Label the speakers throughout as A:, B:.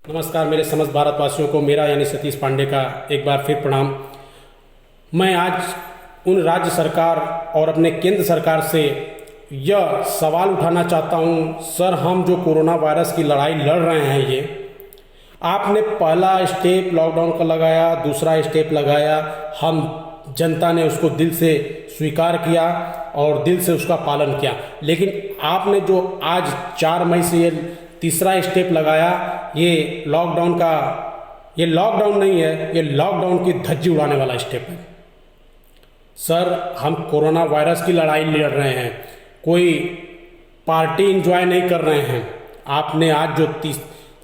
A: नमस्कार मेरे समस्त भारतवासियों को मेरा यानी सतीश पांडे का एक बार फिर प्रणाम। मैं आज उन राज्य सरकार और अपने केंद्र सरकार से यह सवाल उठाना चाहता हूं, सर हम जो कोरोना वायरस की लड़ाई लड़ रहे हैं, ये आपने पहला स्टेप लॉकडाउन का लगाया, दूसरा स्टेप लगाया, हम जनता ने उसको दिल से स्वीकार किया और दिल से उसका पालन किया। लेकिन आपने जो आज 4 मई से ये तीसरा स्टेप लगाया, ये लॉकडाउन नहीं है, ये लॉकडाउन की धज्जी उड़ाने वाला स्टेप है। सर हम कोरोना वायरस की लड़ाई लड़ रहे हैं, कोई पार्टी इंजॉय नहीं कर रहे हैं। आपने आज जो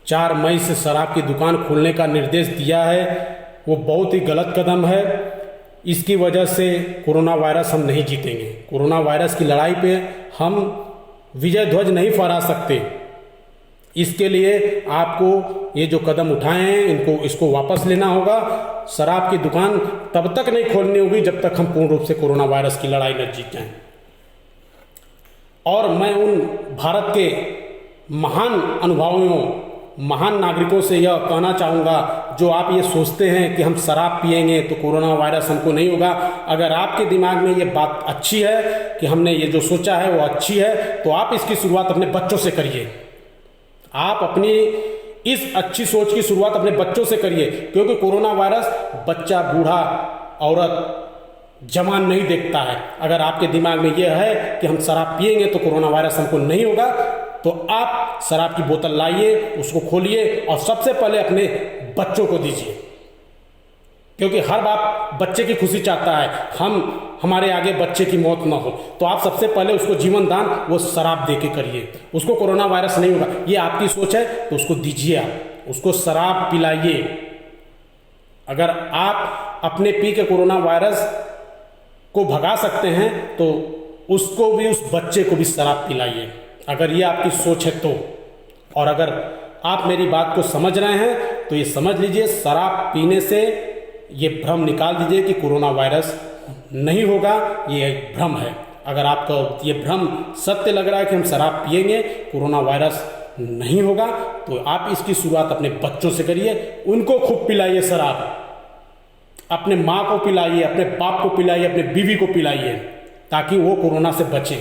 A: 4 मई से शराब की दुकान खोलने का निर्देश दिया है वो बहुत ही गलत कदम है। इसकी वजह से कोरोना वायरस हम नहीं जीतेंगे। कोरोना वायरस की लड़ाई पे हम विजय ध्वज नहीं फहरा सकते। इसके लिए आपको ये जो कदम उठाए हैं इसको वापस लेना होगा। शराब की दुकान तब तक नहीं खोलनी होगी जब तक हम पूर्ण रूप से कोरोना वायरस की लड़ाई न जीत जाएं। और मैं उन भारत के महान अनुभवियों, महान नागरिकों से यह कहना चाहूँगा जो आप ये सोचते हैं कि हम शराब पिएंगे तो कोरोना वायरस हमको नहीं होगा। अगर आपके दिमाग में ये बात अच्छी है कि हमने ये जो सोचा है वो अच्छी है, तो आप इसकी शुरुआत अपने बच्चों से करिए। आप अपनी इस अच्छी सोच की शुरुआत अपने बच्चों से करिए, क्योंकि कोरोना वायरस बच्चा, बूढ़ा, औरत, जवान नहीं देखता है। अगर आपके दिमाग में यह है कि हम शराब पिएंगे तो कोरोना वायरस हमको नहीं होगा, तो आप शराब की बोतल लाइए, उसको खोलिए और सबसे पहले अपने बच्चों को दीजिए, क्योंकि हर बाप बच्चे की खुशी चाहता है। हमारे आगे बच्चे की मौत ना हो, तो आप सबसे पहले उसको जीवन दान वो शराब दे के करिए। उसको कोरोना वायरस नहीं होगा, ये आपकी सोच है तो उसको दीजिए, आप उसको शराब पिलाइए। अगर आप अपने पी के कोरोना वायरस को भगा सकते हैं तो उसको भी, उस बच्चे को भी शराब पिलाइए, अगर ये आपकी सोच है तो। और अगर आप मेरी बात को समझ रहे हैं तो ये समझ लीजिए, शराब पीने से ये भ्रम निकाल दीजिए कि कोरोना वायरस नहीं होगा, ये एक भ्रम है। अगर आपका ये भ्रम सत्य लग रहा है कि हम शराब पिएंगे कोरोना वायरस नहीं होगा, तो आप इसकी शुरुआत अपने बच्चों से करिए। उनको खूब पिलाइए शराब, अपने माँ को पिलाइए, अपने बाप को पिलाइए, अपने बीवी को पिलाइए, ताकि वो कोरोना से बचे।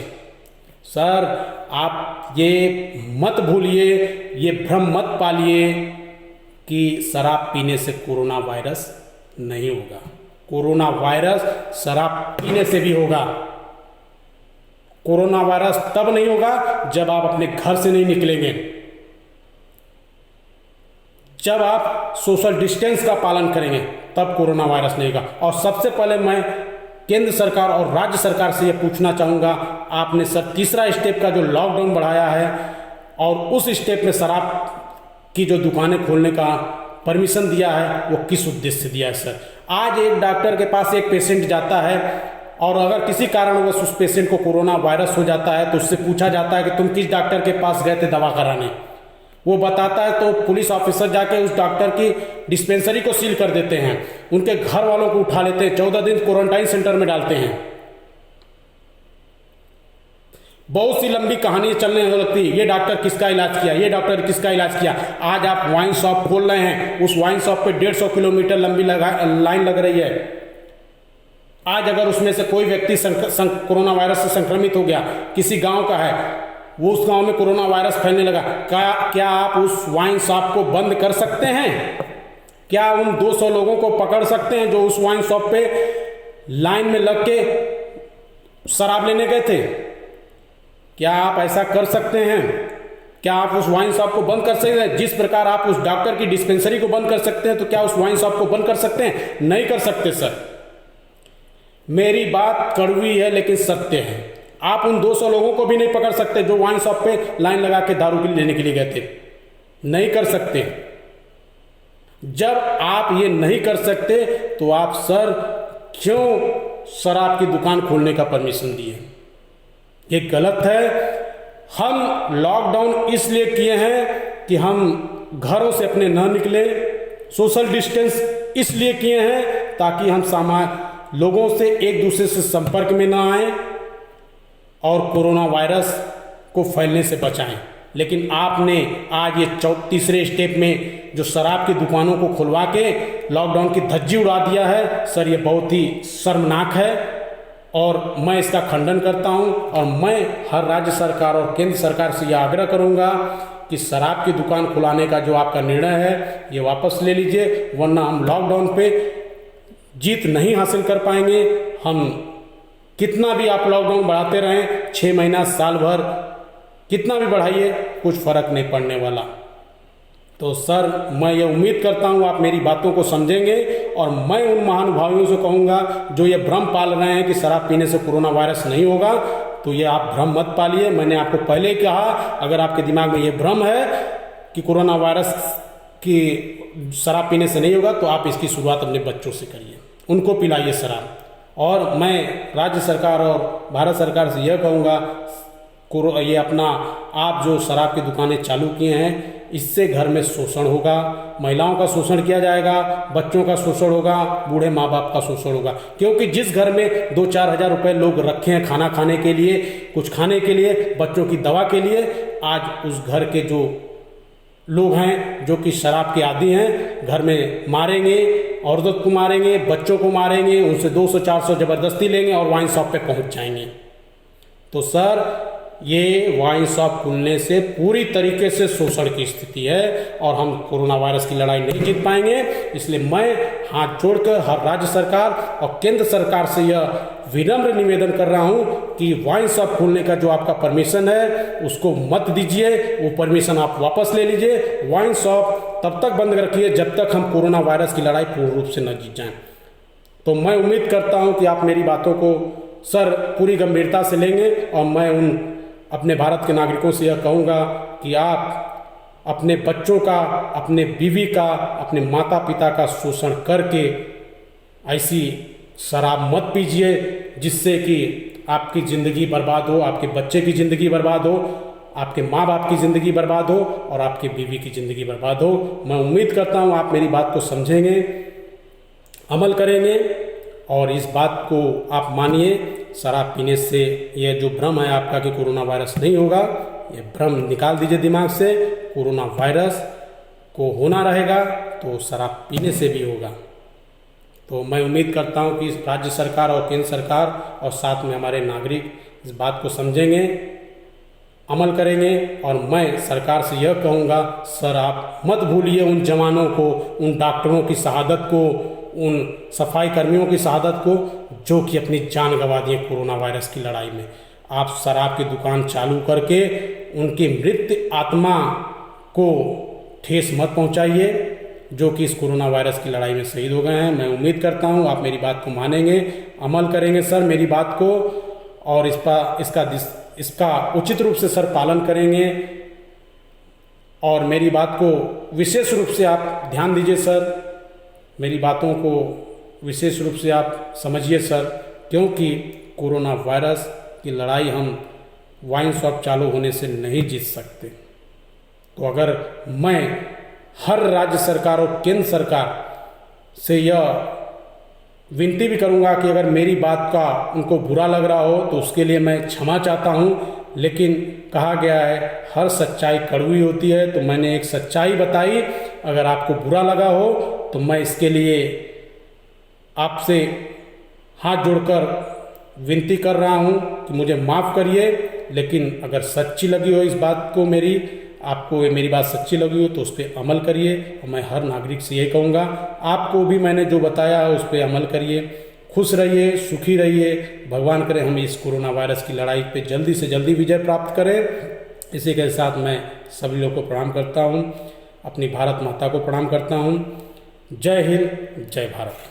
A: सर आप ये मत भूलिए, ये भ्रम मत पालिए कि शराब पीने से कोरोना वायरस नहीं होगा। कोरोना वायरस शराब पीने से भी होगा। कोरोना वायरस तब नहीं होगा जब आप अपने घर से नहीं निकलेंगे, जब आप सोशल डिस्टेंस का पालन करेंगे, तब कोरोना वायरस नहीं होगा। और सबसे पहले मैं केंद्र सरकार और राज्य सरकार से यह पूछना चाहूँगा, आपने सर तीसरा स्टेप का जो लॉकडाउन बढ़ाया है और उस स्टेप में शराब की जो दुकानें खोलने का परमिशन दिया है, वो किस उद्देश्य से दिया है सर? आज एक डॉक्टर के पास एक पेशेंट जाता है और अगर किसी कारणवश उस पेशेंट को कोरोना वायरस हो जाता है तो उससे पूछा जाता है कि तुम किस डॉक्टर के पास गए थे दवा कराने। वो बताता है तो पुलिस ऑफिसर जाके उस डॉक्टर की डिस्पेंसरी को सील कर देते हैं, उनके घर वालों को उठा लेते हैं, 14 दिन क्वारंटाइन सेंटर में डालते हैं। बहुत सी लंबी कहानी चलने लगती है, ये डॉक्टर किसका इलाज किया, ये डॉक्टर किसका इलाज किया। आज आप वाइन शॉप खोल रहे हैं, उस वाइन शॉप पे 150 किलोमीटर लंबी लाइन लग रही है। आज अगर उसमें से कोई व्यक्ति कोरोना वायरस से संक्रमित हो गया, किसी गांव का है, वो उस गांव में कोरोना वायरस फैलने लगा, क्या आप उस वाइन शॉप को बंद कर सकते हैं? क्या उन 200 लोगों को पकड़ सकते हैं जो उस वाइन शॉप पे लाइन में लग के शराब लेने गए थे? क्या आप ऐसा कर सकते हैं? क्या आप उस वाइन शॉप को बंद कर सकते हैं? जिस प्रकार आप उस डॉक्टर की डिस्पेंसरी को बंद कर सकते हैं, तो क्या उस वाइन शॉप को बंद कर सकते हैं? नहीं कर सकते सर। मेरी बात कड़वी है लेकिन सत्य है। आप उन 200 लोगों को भी नहीं पकड़ सकते जो वाइन शॉप पे लाइन लगा के दारू लेने के लिए गए थे। नहीं कर सकते। जब आप ये नहीं कर सकते तो आप सर क्यों शराब की दुकान खोलने का परमिशन दिए? ये गलत है। हम लॉकडाउन इसलिए किए हैं कि हम घरों से अपने न निकले, सोशल डिस्टेंस इसलिए किए हैं ताकि हम लोगों से एक दूसरे से संपर्क में ना आए और कोरोना वायरस को फैलने से बचाएं। लेकिन आपने आज ये तीसरे स्टेप में जो शराब की दुकानों को खुलवा के लॉकडाउन की धज्जी उड़ा दिया है सर, ये बहुत ही शर्मनाक है और मैं इसका खंडन करता हूं। और मैं हर राज्य सरकार और केंद्र सरकार से यह आग्रह करूंगा कि शराब की दुकान खुलाने का जो आपका निर्णय है ये वापस ले लीजिए, वरना हम लॉकडाउन पे जीत नहीं हासिल कर पाएंगे। हम कितना भी आप लॉकडाउन बढ़ाते रहें, 6 महीना साल भर कितना भी बढ़ाइए, कुछ फर्क नहीं पड़ने वाला। तो सर मैं ये उम्मीद करता हूँ आप मेरी बातों को समझेंगे और मैं उन महानुभावियों से कहूँगा जो ये भ्रम पाल रहे हैं कि शराब पीने से कोरोना वायरस नहीं होगा, तो ये आप भ्रम मत पालिए। मैंने आपको पहले ही कहा, अगर आपके दिमाग में ये भ्रम है कि कोरोना वायरस की शराब पीने से नहीं होगा, तो आप इसकी शुरुआत अपने बच्चों से करिए, उनको पिलाइए शराब। और मैं राज्य सरकार और भारत सरकार से यह कहूँगा, ये अपना आप जो शराब की दुकानें चालू किए हैं, इससे घर में शोषण होगा, महिलाओं का शोषण किया जाएगा, बच्चों का शोषण होगा, बूढ़े माँ बाप का शोषण होगा। क्योंकि जिस घर में 2-4 हज़ार रुपये लोग रखे हैं खाना खाने के लिए, कुछ खाने के लिए, बच्चों की दवा के लिए, आज उस घर के जो लोग हैं जो कि शराब के आदी हैं, घर में मारेंगे, औरत को मारेंगे, बच्चों को मारेंगे, उनसे 200-400 ज़बरदस्ती लेंगे और वाइन शॉप पे पहुंच जाएंगे। तो सर ये वाइन शॉप खुलने से पूरी तरीके से शोषण की स्थिति है और हम कोरोना वायरस की लड़ाई नहीं जीत पाएंगे। इसलिए मैं हाथ जोड़कर हर राज्य सरकार और केंद्र सरकार से यह विनम्र निवेदन कर रहा हूं कि वाइन शॉप खोलने का जो आपका परमिशन है उसको मत दीजिए, वो परमिशन आप वापस ले लीजिए। वाइन शॉप तब तक बंद रखिए जब तक हम कोरोना वायरस की लड़ाई पूर्ण रूप से न जीत जाएं। तो मैं उम्मीद करता हूं कि आप मेरी बातों को सर पूरी गंभीरता से लेंगे और मैं उन अपने भारत के नागरिकों से यह कहूँगा कि आप अपने बच्चों का, अपने बीवी का, अपने माता पिता का शोषण करके ऐसी शराब मत पीजिए जिससे कि आपकी ज़िंदगी बर्बाद हो, आपके बच्चे की ज़िंदगी बर्बाद हो, आपके माँ बाप की ज़िंदगी बर्बाद हो और आपकी बीवी की ज़िंदगी बर्बाद हो। मैं उम्मीद करता हूँ आप मेरी बात को समझेंगे, अमल करेंगे और इस बात को आप मानिए। शराब पीने से यह जो भ्रम है आपका कि कोरोना वायरस नहीं होगा, ये भ्रम निकाल दीजिए दिमाग से। कोरोना वायरस को होना रहेगा तो शराब पीने से भी होगा। तो मैं उम्मीद करता हूँ कि राज्य सरकार और केंद्र सरकार और साथ में हमारे नागरिक इस बात को समझेंगे, अमल करेंगे। और मैं सरकार से यह कहूँगा, सर आप मत भूलिए उन जवानों को, उन डॉक्टरों की शहादत को, उन सफाई कर्मियों की शहादत को जो कि अपनी जान गंवा दिए कोरोना वायरस की लड़ाई में। आप शराब की दुकान चालू करके उनकी मृत आत्मा को ठेस मत पहुंचाइए जो कि इस कोरोना वायरस की लड़ाई में शहीद हो गए हैं। मैं उम्मीद करता हूं आप मेरी बात को मानेंगे, अमल करेंगे सर मेरी बात को और इसका उचित रूप से सर पालन करेंगे। और मेरी बात को विशेष रूप से आप ध्यान दीजिए सर, मेरी बातों को विशेष रूप से आप समझिए सर, क्योंकि कोरोना वायरस की लड़ाई हम वाइन शॉप चालू होने से नहीं जीत सकते। तो अगर मैं हर राज्य सरकार और केंद्र सरकार से यह विनती भी करूंगा कि अगर मेरी बात का उनको बुरा लग रहा हो तो उसके लिए मैं क्षमा चाहता हूं, लेकिन कहा गया है हर सच्चाई कड़वी होती है, तो मैंने एक सच्चाई बताई। अगर आपको बुरा लगा हो तो मैं इसके लिए आपसे हाथ जोड़कर विनती कर रहा हूं कि मुझे माफ़ करिए। लेकिन अगर सच्ची लगी हो इस बात को, आपको मेरी बात सच्ची लगी हो तो उस पर अमल करिए। और मैं हर नागरिक से ये कहूँगा, आपको भी मैंने जो बताया है उस पर अमल करिए। खुश रहिए, सुखी रहिए। भगवान करे हम इस कोरोना वायरस की लड़ाई पे जल्दी से जल्दी विजय प्राप्त करें। इसी के साथ मैं सभी लोगों को प्रणाम करता हूँ, अपनी भारत माता को प्रणाम करता हूँ। जय हिंद, जय भारत।